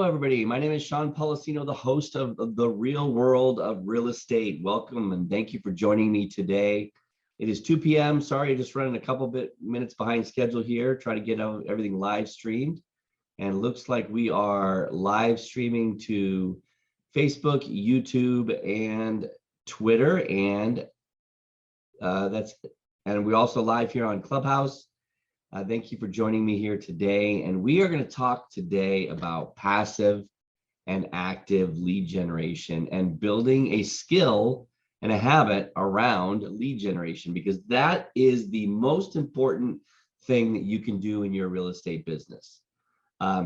everybody. My name is Sean Policino, the host of The Real World of Real Estate. Welcome and thank you for joining me today. It is 2 p.m. Sorry, just running a couple minutes behind schedule here, trying to get everything live streamed. And looks like we are live streaming to Facebook, YouTube, and Twitter. And we're also live here on Clubhouse. Thank you for joining me here today. And we are going to talk today about passive and active lead generation and building a skill and a habit around lead generation, because that is the most important thing that you can do in your real estate business.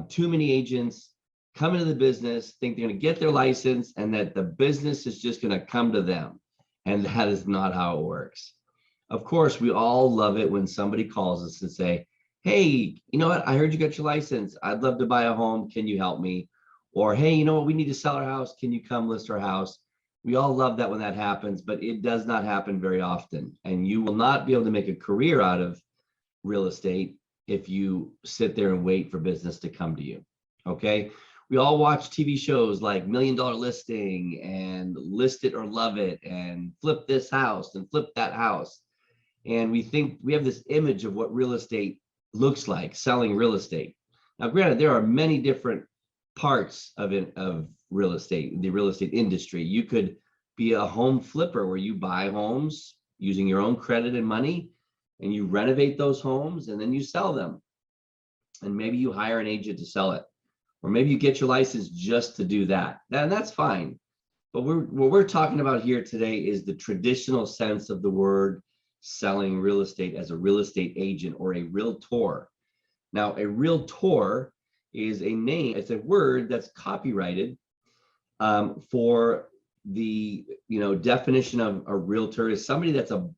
Too many agents come into the business, think they're going to get their license and that the business is just going to come to them. And that is not how it works. Of course, we all love it when somebody calls us and say, hey, you know what? I heard you got your license. I'd love to buy a home. Can you help me? Or, hey, you know what? We need to sell our house. Can you come list our house? We all love that when that happens, but it does not happen very often. And you will not be able to make a career out of real estate if you sit there and wait for business to come to you. Okay. We all watch TV shows like $1 Million Listing and List It or Love It and Flip This House and Flip That House. And we think we have this image of what real estate looks like, selling real estate. Now, granted, there are many different parts of real estate, the real estate industry. You could be a home flipper where you buy homes using your own credit and money, and you renovate those homes and then you sell them. And maybe you hire an agent to sell it, or maybe you get your license just to do that. And that's fine. But what we're talking about here today is the traditional sense of the word selling real estate as a real estate agent or a realtor. Now, a realtor is a name, it's a word that's copyrighted for the definition of a realtor is somebody that's a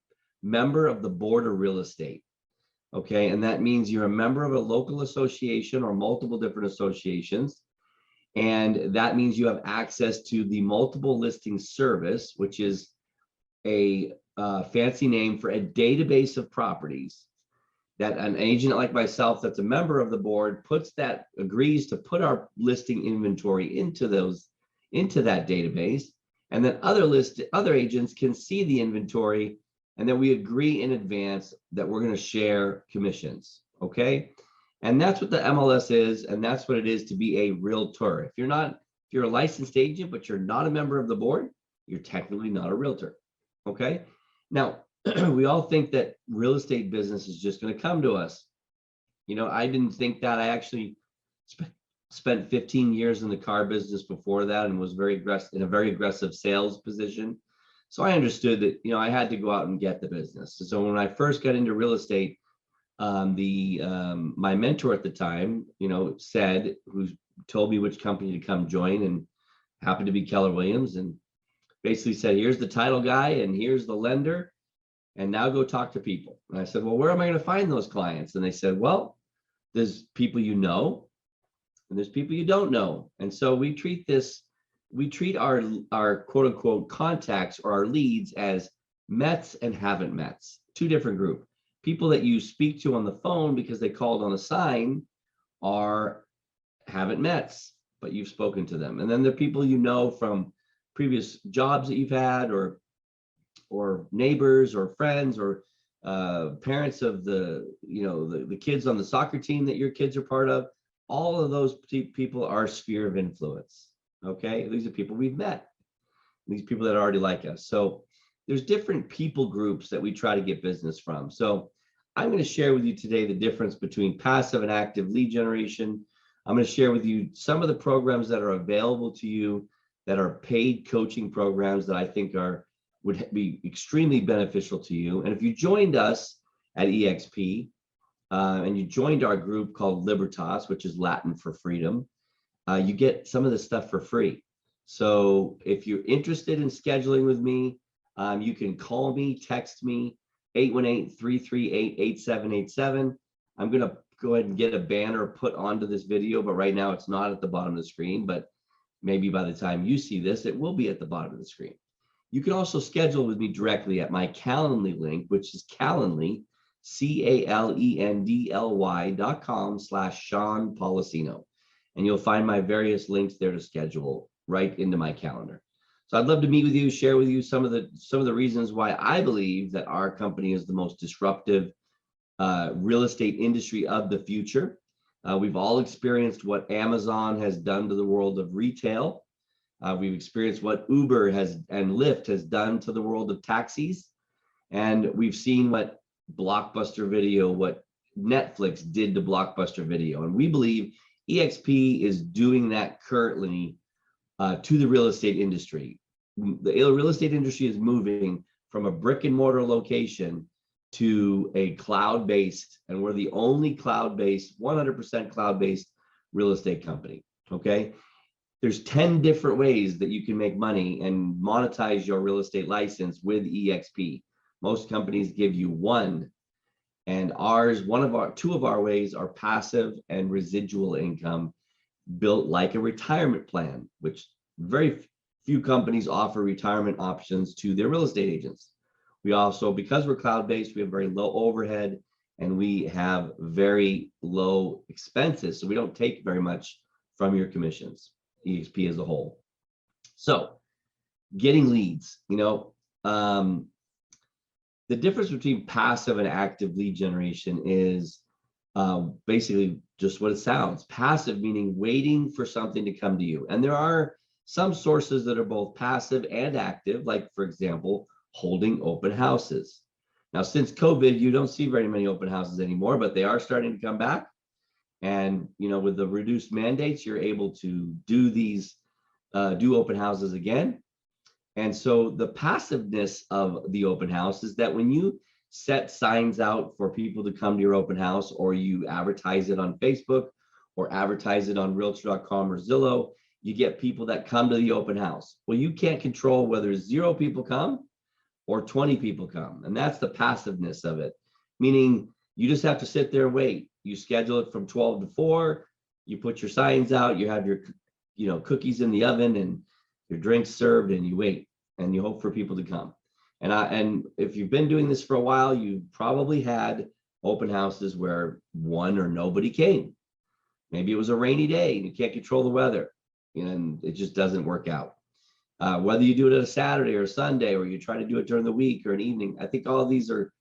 member of the board of real estate. Okay, and that means you're a member of a local association or multiple different associations. And that means you have access to the multiple listing service, which is a fancy name for a database of properties that an agent like myself that's a member of the board agrees to put our listing inventory into that database. And then other agents can see the inventory, and then we agree in advance that we're going to share commissions. Okay. And that's what the MLS is. And that's what it is to be a realtor. If you're a licensed agent, but you're not a member of the board, you're technically not a realtor. Okay. Now, we all think that real estate business is just going to come to us. I didn't think that. I actually spent 15 years in the car business before that and was in a very aggressive sales position. So I understood that, I had to go out and get the business. So when I first got into real estate, my mentor at the time, who told me which company to come join, and happened to be Keller Williams, and basically said, here's the title guy and here's the lender, and now go talk to people. And I said, well, where am I going to find those clients? And they said, well, there's people you know and there's people you don't know. And so we treat our quote unquote contacts or our leads as Mets and haven't Mets, two different groups. People that you speak to on the phone because they called on a sign haven't Mets, but you've spoken to them. And then the people from previous jobs that you've had, or neighbors or friends or parents of the kids on the soccer team that your kids are part of. All of those people are sphere of influence. Okay, these are people we've met, these people that already like us. So there's different people groups that we try to get business from. So I'm going to share with you today the difference between passive and active lead generation. I'm going to share with you some of the programs that are available to you that are paid coaching programs that I think would be extremely beneficial to you. And if you joined us at EXP and you joined our group called Libertas, which is Latin for freedom, you get some of this stuff for free. So if you're interested in scheduling with me, you can call me, text me, 818-338-8787. I'm going to go ahead and get a banner put onto this video, but right now it's not at the bottom of the screen, but maybe by the time you see this, it will be at the bottom of the screen. You can also schedule with me directly at my Calendly link, which is Calendly, Calendly.com/Sean Policino. and you'll find my various links there to schedule right into my calendar. So I'd love to meet with you, share with you some of the reasons why I believe that our company is the most disruptive real estate industry of the future. We've all experienced what Amazon has done to the world of retail. We've experienced what Uber has and Lyft has done to the world of taxis. And we've seen what Blockbuster Video, what Netflix did to Blockbuster Video. And we believe EXP is doing that currently to the real estate industry. The real estate industry is moving from a brick and mortar location to a cloud-based, and we're the only cloud-based, 100% cloud-based real estate company, okay? There's 10 different ways that you can make money and monetize your real estate license with EXP. Most companies give you one, and two of our ways are passive and residual income built like a retirement plan, which very few companies offer retirement options to their real estate agents. We also, because we're cloud-based, we have very low overhead and we have very low expenses. So we don't take very much from your commissions, EXP as a whole. So getting leads, the difference between passive and active lead generation is basically just what it sounds. Passive meaning waiting for something to come to you. And there are some sources that are both passive and active, like for example, holding open houses. Now, since COVID, you don't see very many open houses anymore, but they are starting to come back. And, with the reduced mandates, you're able to do do open houses again. And so the passiveness of the open house is that when you set signs out for people to come to your open house, or you advertise it on Facebook or advertise it on Realtor.com or Zillow, you get people that come to the open house. Well, you can't control whether 0 people come or 20 people come. And that's the passiveness of it, meaning you just have to sit there and wait. You schedule it from 12 to 4, you put your signs out, you have your cookies in the oven and your drinks served, and you wait and you hope for people to come. And if you've been doing this for a while, you've probably had open houses where one or nobody came. Maybe it was a rainy day and you can't control the weather, and it just doesn't work out. Whether you do it on a Saturday or a Sunday, or you try to do it during the week or an evening, I think all of these are,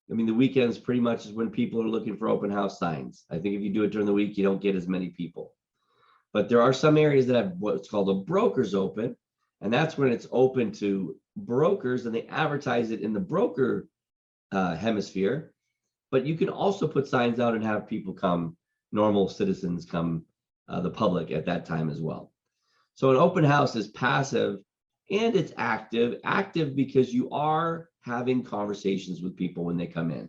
the weekends pretty much is when people are looking for open house signs. I think if you do it during the week, you don't get as many people. But there are some areas that have what's called a broker's open, and that's when it's open to brokers and they advertise it in the broker hemisphere. But you can also put signs out and have people come, normal citizens come, the public at that time as well. So an open house is passive and it's active. Active because you are having conversations with people when they come in.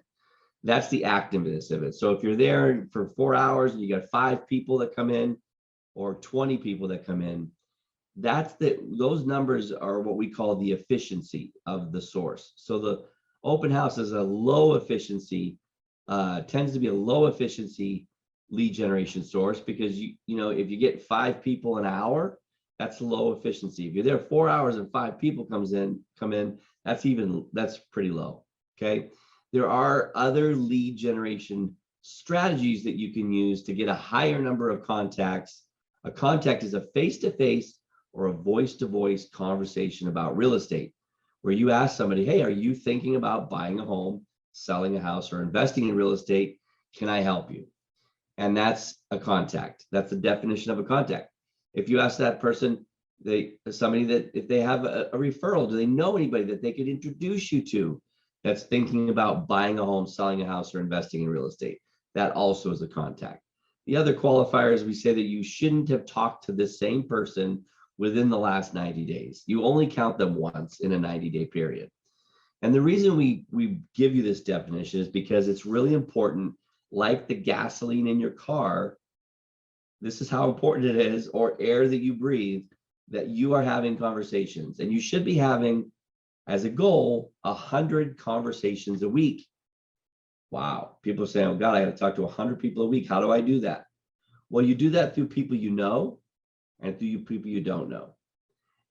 That's the activeness of it. So if you're there for 4 hours and you got 5 people that come in or 20 people that come in, those numbers are what we call the efficiency of the source. So the open house is a low efficiency, tends to be a low efficiency lead generation source, because if you get 5 people an hour, that's low efficiency. If you're there 4 hours and 5 people come in, that's pretty low. Okay. There are other lead generation strategies that you can use to get a higher number of contacts. A contact is a face-to-face or a voice-to-voice conversation about real estate, where you ask somebody, hey, are you thinking about buying a home, selling a house, or investing in real estate? Can I help you? And that's a contact. That's the definition of a contact. If you ask that person, if they have a referral, do they know anybody that they could introduce you to that's thinking about buying a home, selling a house, or investing in real estate? That also is a contact. The other qualifier is we say that you shouldn't have talked to this same person within the last 90 days. You only count them once in a 90-day period. And the reason we give you this definition is because it's really important, like the gasoline in your car. This is how important it is, or air that you breathe, that you are having conversations. And you should be having, as a goal, 100 conversations a week. Wow. People are saying, oh God, I got to talk to 100 people a week. How do I do that? Well, you do that through people you know and through people you don't know.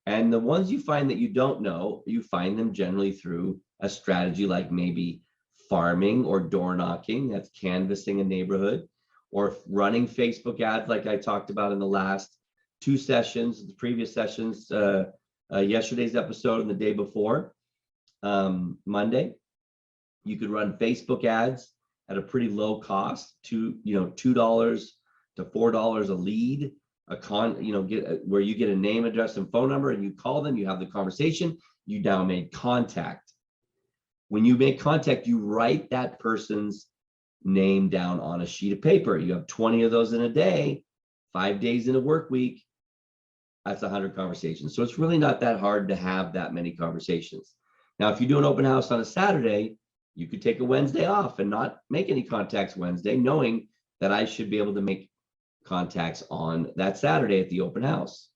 And the ones you find that you don't know, you find them generally through a strategy like maybe farming or door knocking, that's canvassing a neighborhood, or running Facebook ads like I talked about in the last two sessions, the previous sessions, yesterday's episode and the day before, Monday. You could run Facebook ads at a pretty low cost, $2 to $4 a lead, where you get a name, address, and phone number, and you call them, you have the conversation, you now make contact. When you make contact, you write that person's name down on a sheet of paper. You have 20 of those in a day, 5 days in a work week. That's 100 conversations. So it's really not that hard to have that many conversations. Now, if you do an open house on a Saturday, you could take a Wednesday off and not make any contacts Wednesday, knowing that I should be able to make contacts on that Saturday at the open house.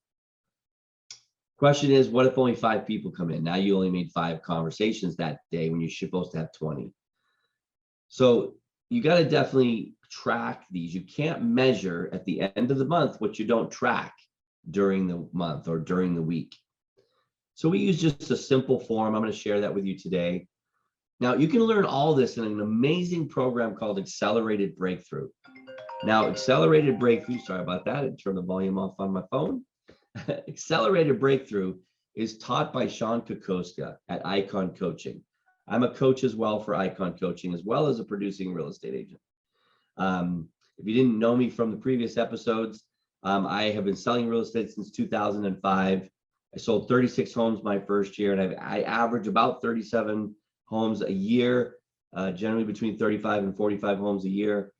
Question is, what if only 5 people come in? Now you only made 5 conversations that day when you're supposed to have 20. So you got to definitely track these. You can't measure at the end of the month what you don't track during the month or during the week. So we use just a simple form. I'm going to share that with you today. Now you can learn all this in an amazing program called Accelerated Breakthrough. Now, Accelerated Breakthrough, sorry about that, I turned the volume off on my phone. Accelerated Breakthrough is taught by Sean Kokoska at Icon Coaching. I'm a coach as well for Icon Coaching, as well as a producing real estate agent. If you didn't know me from the previous episodes, I have been selling real estate since 2005. I sold 36 homes my first year, and I average about 37 homes a year, generally between 35 and 45 homes a year.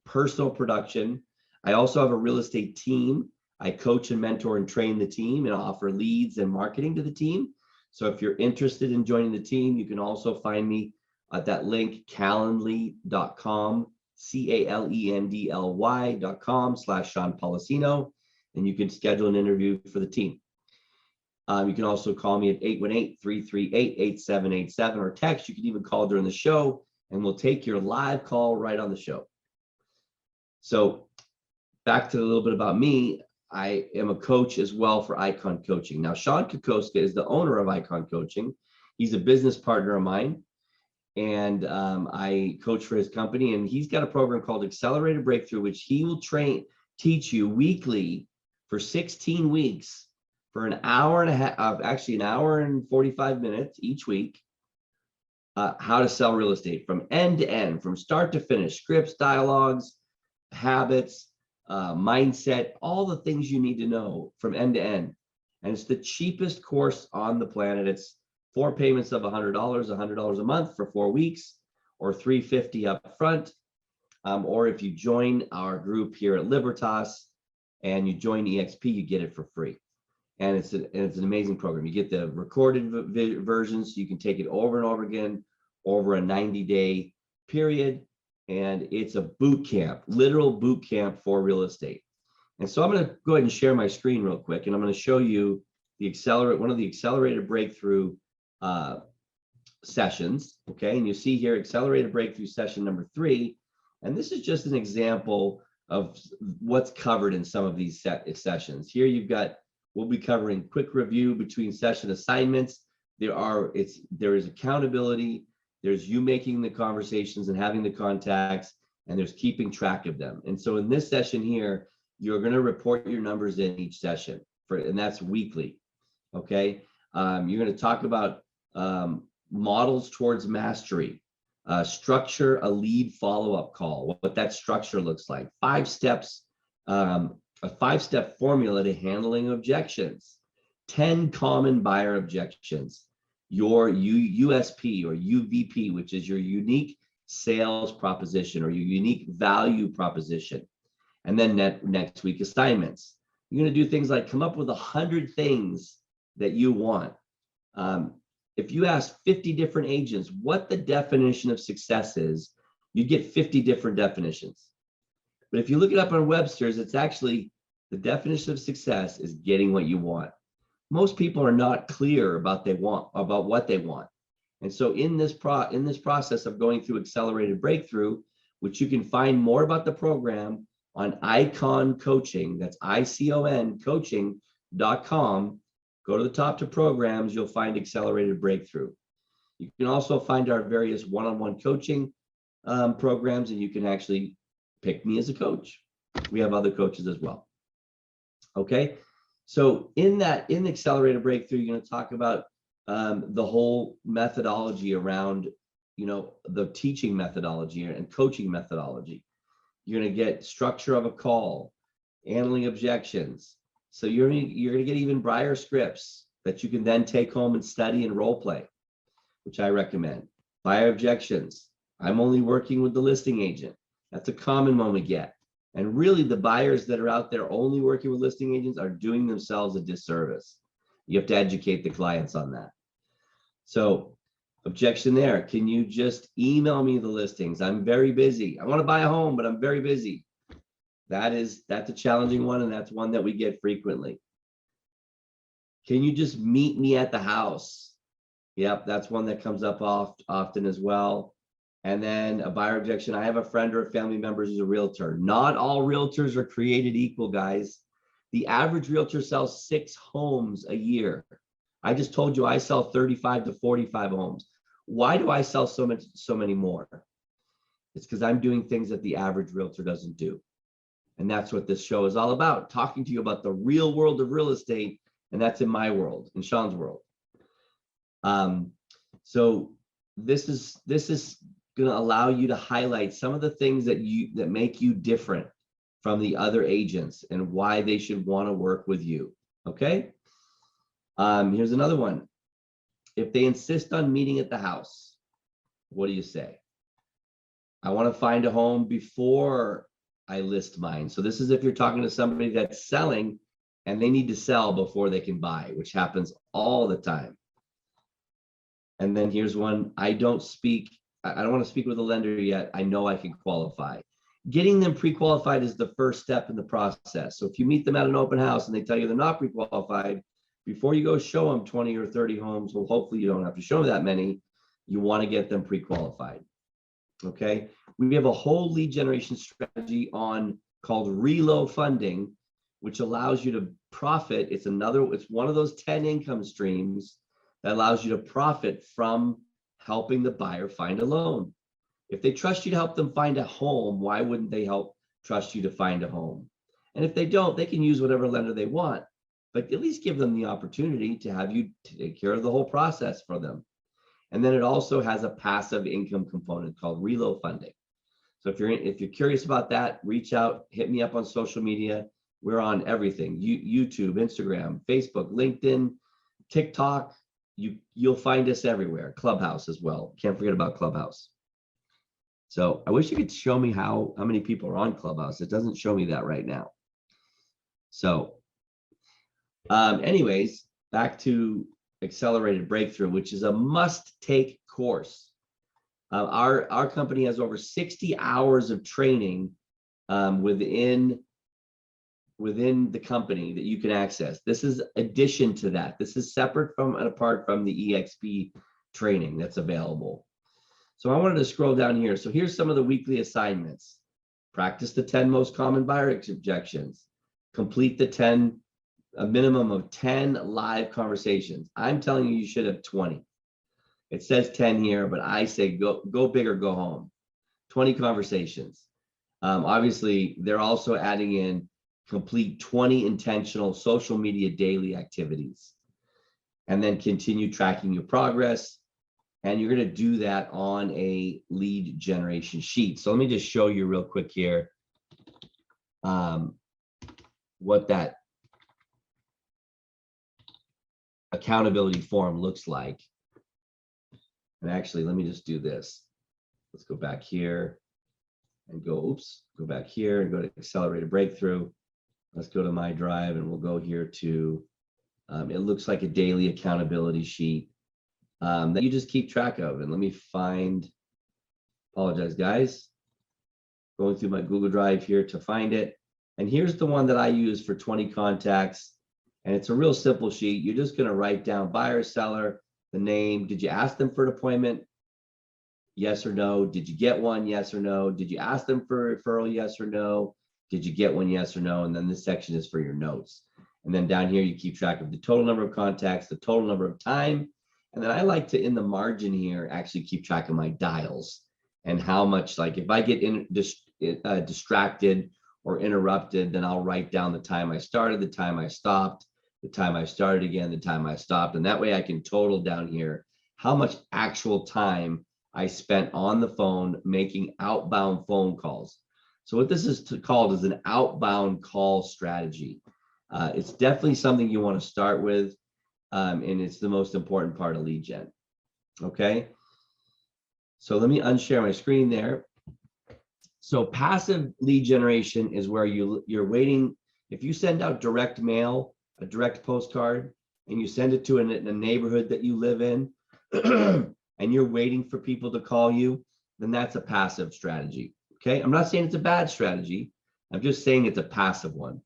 Personal production. I also have a real estate team. I coach and mentor and train the team and offer leads and marketing to the team. So if you're interested in joining the team, you can also find me at that link, calendly.com, calendly.com/Sean Policino, and you can schedule an interview for the team. You can also call me at 818-338-8787 or text. You can even call during the show, and we'll take your live call right on the show. So back to a little bit about me. I am a coach as well for Icon Coaching. Now, Sean Kokoska is the owner of Icon Coaching. He's a business partner of mine, and I coach for his company. And he's got a program called Accelerated Breakthrough, which he will teach you weekly for 16 weeks for an hour and a half, actually an hour and 45 minutes each week, how to sell real estate from end to end, from start to finish, scripts, dialogues, habits, mindset, all the things you need to know from end to end. And it's the cheapest course on the planet. It's 4 payments of $100 a month for 4 weeks, or $350 up front. Or if you join our group here at Libertas and you join EXP, you get it for free. And it's an amazing program. You get the recorded versions, so you can take it over and over again over a 90-day period. And it's a boot camp, literal boot camp for real estate. And so I'm going to go ahead and share my screen real quick, and I'm going to show you one of the Accelerated Breakthrough sessions. Okay, and you see here Accelerated Breakthrough session number 3, and this is just an example of what's covered in some of these sessions. Here we'll be covering quick review between session assignments. There is accountability. There's you making the conversations and having the contacts, and there's keeping track of them. And so in this session here, you're going to report your numbers in each session, and that's weekly. Okay. You're going to talk about models towards mastery, structure a lead follow-up call, what that structure looks like, 5 steps, a 5-step formula to handling objections, 10 common buyer objections, your USP or UVP, which is your unique sales proposition or your unique value proposition. And then next week, assignments. You're going to do things like come up with 100 things that you want. If you ask 50 different agents what the definition of success is, you get 50 different definitions. But if you look it up on Webster's, it's actually the definition of success is getting what you want. Most people are not clear about what they want. And so in this process of going through Accelerated Breakthrough, which you can find more about the program on Icon Coaching, that's ICON coaching.com. Go to the top to programs, you'll find Accelerated Breakthrough. You can also find our various one-on-one coaching programs, and you can actually pick me as a coach. We have other coaches as well. Okay. So in Accelerated Breakthrough, you're going to talk about the whole methodology around, the teaching methodology and coaching methodology. You're going to get structure of a call, handling objections. So you're going to get even Briar scripts that you can then take home and study and role play, which I recommend. Buyer objections. I'm only working with the listing agent. That's a common one we get. And really, the buyers that are out there only working with listing agents are doing themselves a disservice. You have to educate the clients on that. So, objection there. Can you just email me the listings? I'm very busy. I want to buy a home, but I'm very busy. That's a challenging one, and that's one that we get frequently. Can you just meet me at the house? Yep, that's one that comes up often as well. And then a buyer objection. I have a friend or a family member who's a realtor. Not all realtors are created equal, guys. The average realtor sells 6 homes a year. I just told you I sell 35 to 45 homes. Why do I sell so many more? It's because I'm doing things that the average realtor doesn't do. And that's what this show is all about, talking to you about the real world of real estate. And that's in my world, in Sean's world. So this is going to allow you to highlight some of the things that make you different from the other agents and why they should want to work with you. Okay. Here's another one. If they insist on meeting at the house, what do you say? I want to find a home before I list mine. So this is if you're talking to somebody that's selling and they need to sell before they can buy, which happens all the time. And then here's one. I don't want to speak with a lender yet. I know I can qualify. Getting them pre-qualified is the first step in the process. So if you meet them at an open house and they tell you they're not pre-qualified, before you go show them 20 or 30 homes, well, hopefully you don't have to show them that many. You want to get them pre-qualified. Okay. We have a whole lead generation strategy called reload funding, which allows you to profit. It's one of those 10 income streams that allows you to profit from helping the buyer find a loan. If they trust you to help them find a home, why wouldn't they trust you to find a home? And if they don't, they can use whatever lender they want, but at least give them the opportunity to have you take care of the whole process for them. And then it also has a passive income component called reload funding. So if you're curious about that, reach out, hit me up on social media. We're on everything: YouTube, Instagram, Facebook, LinkedIn, TikTok. You'll find us everywhere. Clubhouse as well. Can't forget about Clubhouse. So I wish you could show me how many people are on Clubhouse. It doesn't show me that right now. So anyways, back to Accelerated Breakthrough, which is a must-take course. Our company has over 60 hours of training within the company that you can access. This is addition to that. This is separate from and apart from the EXP training that's available. So I wanted to scroll down here. So here's some of the weekly assignments. Practice the 10 most common buyer objections. Complete a minimum of 10 live conversations. I'm telling you, you should have 20. It says 10 here, but I say go big or go home. 20 conversations. Obviously, they're also adding in complete 20 intentional social media daily activities, and then continue tracking your progress. And you're going to do that on a lead generation sheet. So let me just show you real quick here what that accountability form looks like. And actually, let me just do this. Let's go back here and go back here and go to Accelerated Breakthrough. Let's go to my drive and we'll go here to, it looks like a daily accountability sheet that you just keep track of. And let me apologize guys, going through my Google Drive here to find it. And here's the one that I use for 20 contacts. And it's a real simple sheet. You're just going to write down buyer, seller, the name. Did you ask them for an appointment? Yes or no. Did you get one? Yes or no. Did you ask them for a referral? Yes or no. Did you get one? Yes or no. And then this section is for your notes. And then down here, you keep track of the total number of contacts, the total number of time. And then I like to, in the margin here, actually keep track of my dials and how much, like if I get distracted or interrupted, then I'll write down the time I started, the time I stopped, the time I started again, the time I stopped. And that way I can total down here how much actual time I spent on the phone making outbound phone calls. So what this is called is an outbound call strategy. It's definitely something you want to start with, and it's the most important part of lead gen. Okay, so let me unshare my screen there. So passive lead generation is where you're waiting. If you send out direct mail, a direct postcard, and you send it to a neighborhood that you live in, and you're waiting for people to call you, then that's a passive strategy. Okay, I'm not saying it's a bad strategy. I'm just saying it's a passive one.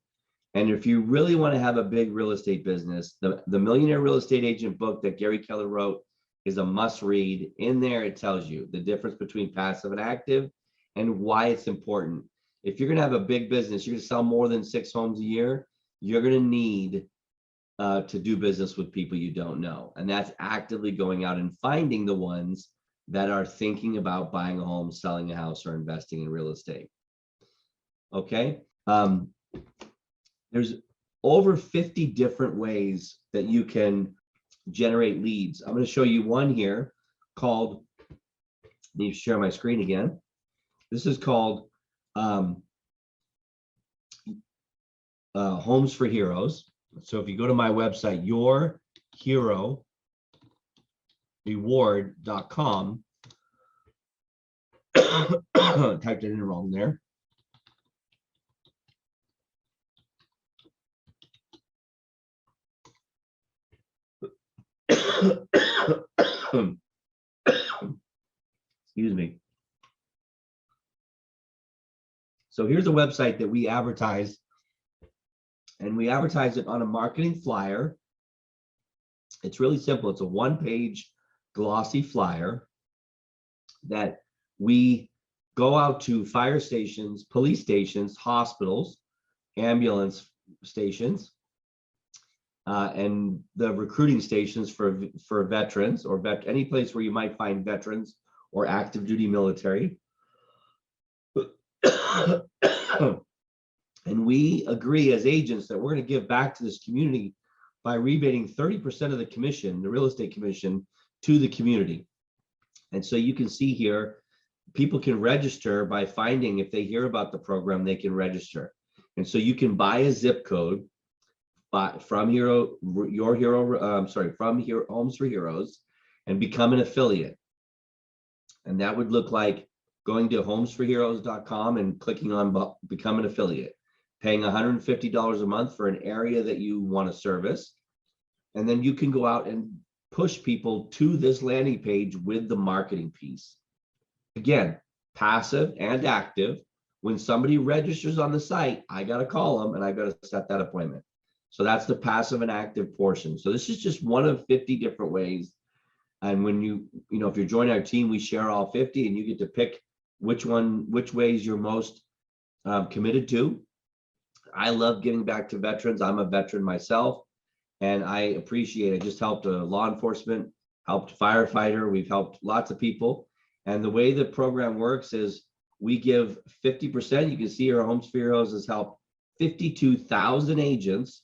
And if you really want to have a big real estate business, the Millionaire Real Estate Agent book that Gary Keller wrote is a must read. In there, it tells you the difference between passive and active and why it's important. If you're going to have a big business, you're going to sell more than 6 homes a year, you're going to need to do business with people you don't know. And that's actively going out and finding the ones that are thinking about buying a home, selling a house, or investing in real estate. Okay. There's over 50 different ways that you can generate leads. I'm going to show you one here called, let me share my screen again. This is called Homes for Heroes. So if you go to my website, yourheroreward.com, typed it in wrong there. Excuse me. So here's a website that we advertise, and we advertise it on a marketing flyer. It's really simple. It's a one-page glossy flyer that we go out to fire stations, police stations, hospitals, ambulance stations, and the recruiting stations for veterans, or any place where you might find veterans or active duty military. And we agree as agents that we're going to give back to this community by rebating 30% of the commission, the real estate commission, to the community. And so you can see here, people can register by finding, if they hear about the program, they can register. And so you can buy a zip code from Homes for Heroes, and become an affiliate. And that would look like going to homesforheroes.com and clicking on become an affiliate, paying $150 a month for an area that you want to service. And then you can go out and push people to this landing page with the marketing piece. Again, passive and active. When somebody registers on the site, I got to call them and I got to set that appointment. So that's the passive and active portion. So this is just one of 50 different ways. And when if you're joining our team, we share all 50, and you get to pick which ways you're most committed to. I love giving back to veterans. I'm a veteran myself, and I appreciate it. I just helped a law enforcement, helped firefighter. We've helped lots of people. And the way the program works is we give 50%. You can see our Homes for Heroes has helped 52,000 agents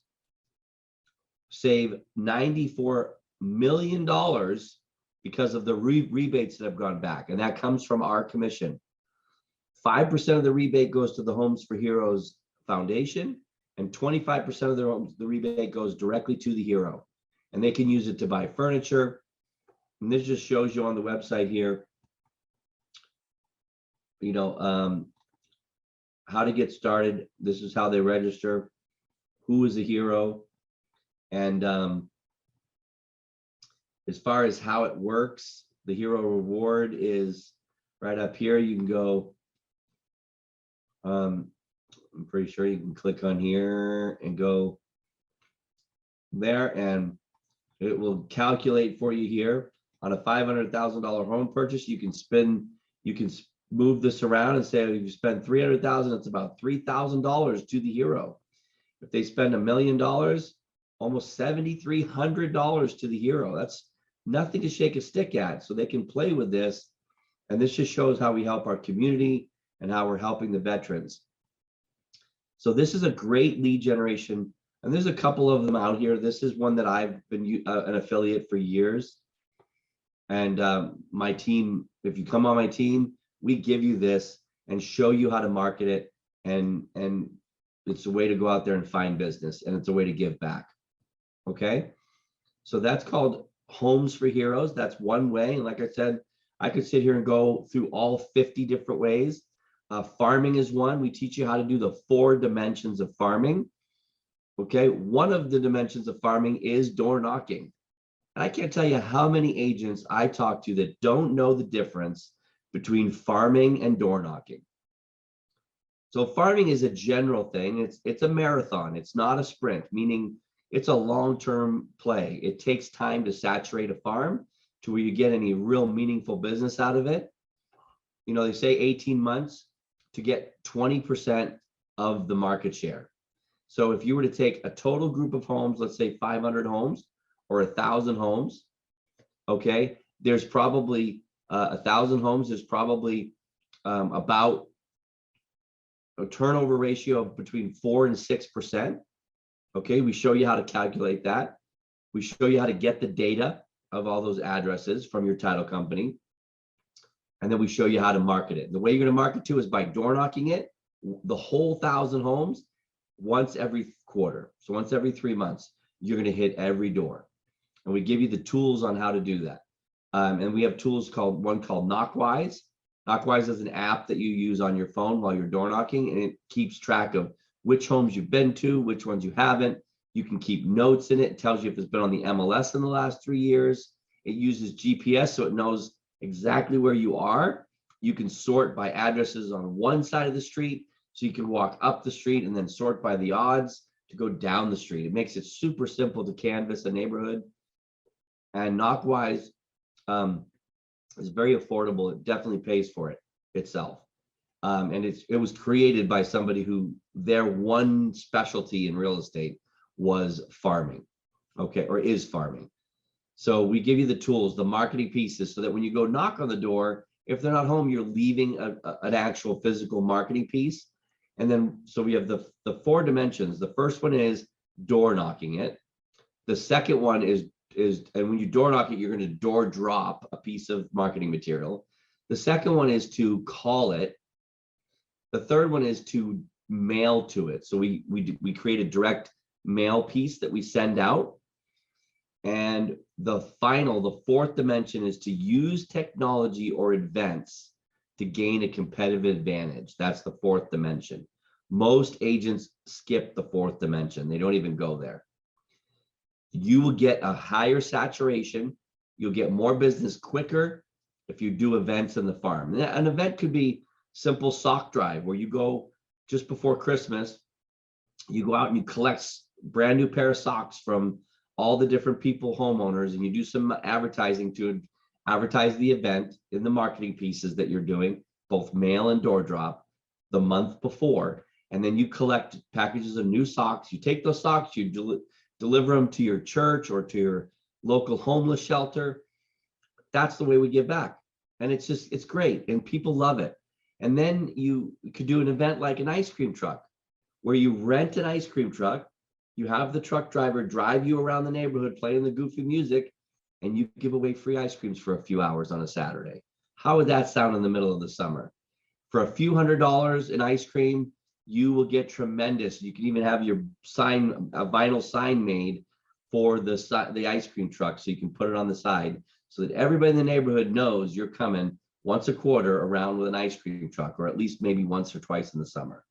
save $94 million because of the rebates that have gone back. And that comes from our commission. 5% of the rebate goes to the Homes for Heroes Foundation, and 25% of the rebate goes directly to the hero. And they can use it to buy furniture. And this just shows you on the website here, how to get started. This is how they register, who is a hero. And as far as how it works, the hero reward is right up here. You can go, I'm pretty sure you can click on here and go there, and it will calculate for you here. On a $500,000 home purchase, you can move this around and say, if you spend $300,000, it's about $3,000 to the hero. If they spend $1 million, almost $7,300 to the hero. That's nothing to shake a stick at. So they can play with this. And this just shows how we help our community and how we're helping the veterans. So this is a great lead generation, and there's a couple of them out here. This is one that I've been an affiliate for years. And my team, if you come on my team, we give you this and show you how to market it. And it's a way to go out there and find business, and it's a way to give back. Okay. So that's called Homes for Heroes. That's one way. And like I said, I could sit here and go through all 50 different ways. Farming is one. We teach you how to do the 4 dimensions of farming. Okay. One of the dimensions of farming is door knocking. And I can't tell you how many agents I talk to that don't know the difference between farming and door knocking. So farming is a general thing. It's a marathon. It's not a sprint, meaning it's a long-term play. It takes time to saturate a farm to where you get any real meaningful business out of it. You know, they say 18 months to get 20% of the market share. So if you were to take a total group of homes, let's say 500 homes or 1,000 homes, okay, there's probably 1,000 homes. There's probably about a turnover ratio of between 4 and 6%. Okay, we show you how to calculate that. We show you how to get the data of all those addresses from your title company. And then we show you how to market it. The way you're going to market to is by door knocking it, the whole 1,000 homes, once every quarter. So once every 3 months, you're going to hit every door. And we give you the tools on how to do that. And we have tools called Knockwise. Knockwise is an app that you use on your phone while you're door knocking, and it keeps track of which homes you've been to, which ones you haven't. You can keep notes in it. It tells you if it's been on the MLS in the last 3 years. It uses GPS, so it knows exactly where you are. You can sort by addresses on one side of the street, so you can walk up the street and then sort by the odds to go down the street. It makes it super simple to canvass a neighborhood. And Knockwise is very affordable. It definitely pays for it itself. And it was created by somebody who their one specialty in real estate was farming, okay, or is farming. So we give you the tools, the marketing pieces, so that when you go knock on the door, if they're not home, you're leaving an actual physical marketing piece. And then, so we have the 4 dimensions. The first one is door knocking it. The second one is, and when you door knock it, you're going to door drop a piece of marketing material. The second one is to call it. The third one is to mail to it. So we create a direct mail piece that we send out. And the 4th dimension is to use technology or events to gain a competitive advantage. That's the 4th dimension. Most agents skip the 4th dimension. They don't even go there. You will get a higher saturation. You'll get more business quicker if you do events in the farm. An event could be simple sock drive, where you go just before Christmas, you go out and you collect brand new pair of socks from all the different people, homeowners, and you do some advertising to advertise the event in the marketing pieces that you're doing, both mail and door drop, the month before. And then you collect packages of new socks. You take those socks, you deliver them to your church or to your local homeless shelter. That's the way we give back. And it's great. And people love it. And then you could do an event like an ice cream truck, where you rent an ice cream truck. You have the truck driver drive you around the neighborhood playing the goofy music, and you give away free ice creams for a few hours on a Saturday. How would that sound in the middle of the summer? For a few $100s in ice cream, you will get tremendous. You can even have your a vinyl sign made for the ice cream truck, so you can put it on the side so that everybody in the neighborhood knows you're coming once a quarter around with an ice cream truck, or at least maybe once or twice in the summer.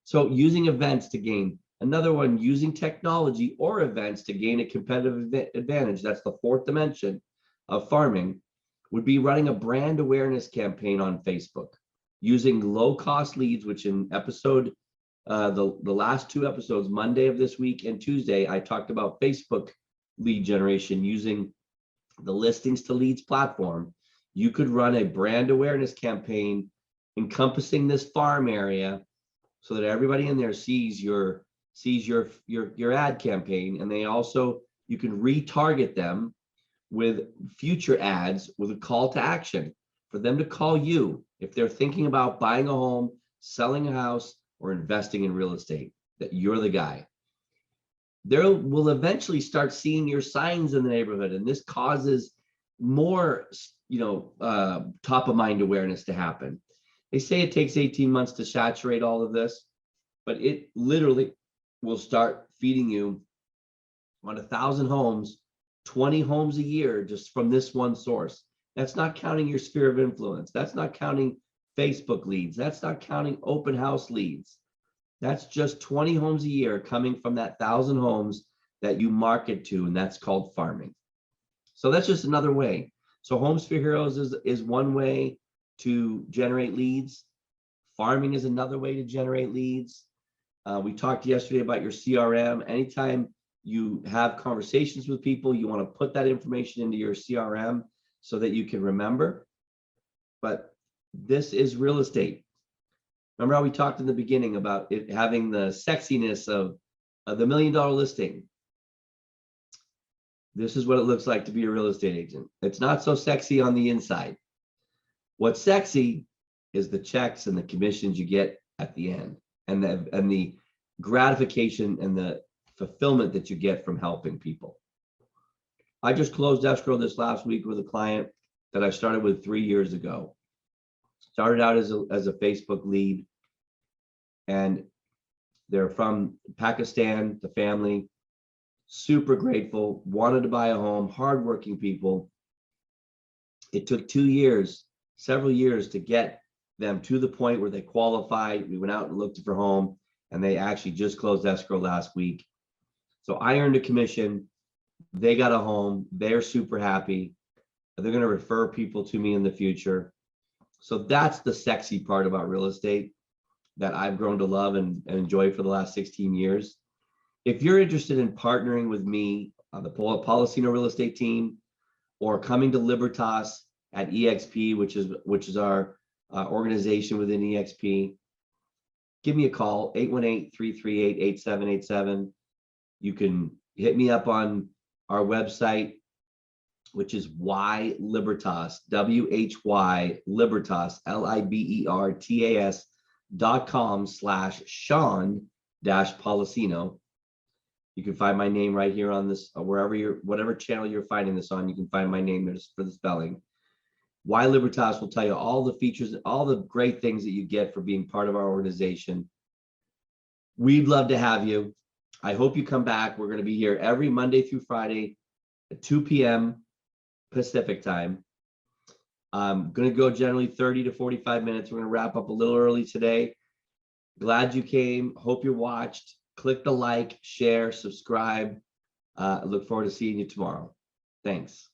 So using events to gain. Another one, using technology or events to gain a competitive advantage. That's the 4th dimension of farming, would be running a brand awareness campaign on Facebook, using low-cost leads, which in episode, the last 2 episodes, Monday of this week and Tuesday, I talked about Facebook lead generation using the listings to leads platform. You could run a brand awareness campaign encompassing this farm area so that everybody in there sees your ad campaign. And they also, you can retarget them with future ads with a call to action. for them to call you if they're thinking about buying a home, selling a house, or investing in real estate, that you're the guy. They will eventually start seeing your signs in the neighborhood, and this causes more, top of mind awareness to happen. They say it takes 18 months to saturate all of this, but it literally will start feeding you on 1,000 homes, 20 homes a year just from this one source. That's not counting your sphere of influence. That's not counting Facebook leads. That's not counting open house leads. That's just 20 homes a year coming from that 1,000 homes that you market to, and that's called farming. So that's just another way. So Homes for Heroes is one way to generate leads. Farming is another way to generate leads. We talked yesterday about your CRM. Anytime you have conversations with people, you want to put that information into your CRM so that you can remember. But this is real estate. Remember how we talked in the beginning about it having the sexiness of the $1 million listing? This is what it looks like to be a real estate agent. It's not so sexy on the inside. What's sexy is the checks and the commissions you get at the end, and the gratification and the fulfillment that you get from helping people. I just closed escrow this last week with a client that I started with 3 years ago. Started out as a Facebook lead, and they're from Pakistan, the family, super grateful, wanted to buy a home, hardworking people. It took 2 years, several years to get them to the point where they qualified. We went out and looked for a home, and they actually just closed escrow last week. So I earned a commission. They got a home. They're super happy. They're going to refer people to me in the future. So that's the sexy part about real estate that I've grown to love and enjoy for the last 16 years. If you're interested in partnering with me on the Policino real estate team, or coming to Libertas at EXP, which is our organization within EXP, give me a call, 818-338-8787. You can hit me up on our website, which is Why Libertas, WHY Libertas, LIBERTAS.com/Sean-Policino. You can find my name right here on this, whatever channel you're finding this on, you can find my name there for the spelling. Why Libertas will tell you all the features, all the great things that you get for being part of our organization. We'd love to have you. I hope you come back. We're going to be here every Monday through Friday at 2 p.m. Pacific time. I'm going to go generally 30 to 45 minutes. We're going to wrap up a little early today. Glad you came. Hope you watched. Click the like, share, subscribe. Look forward to seeing you tomorrow. Thanks.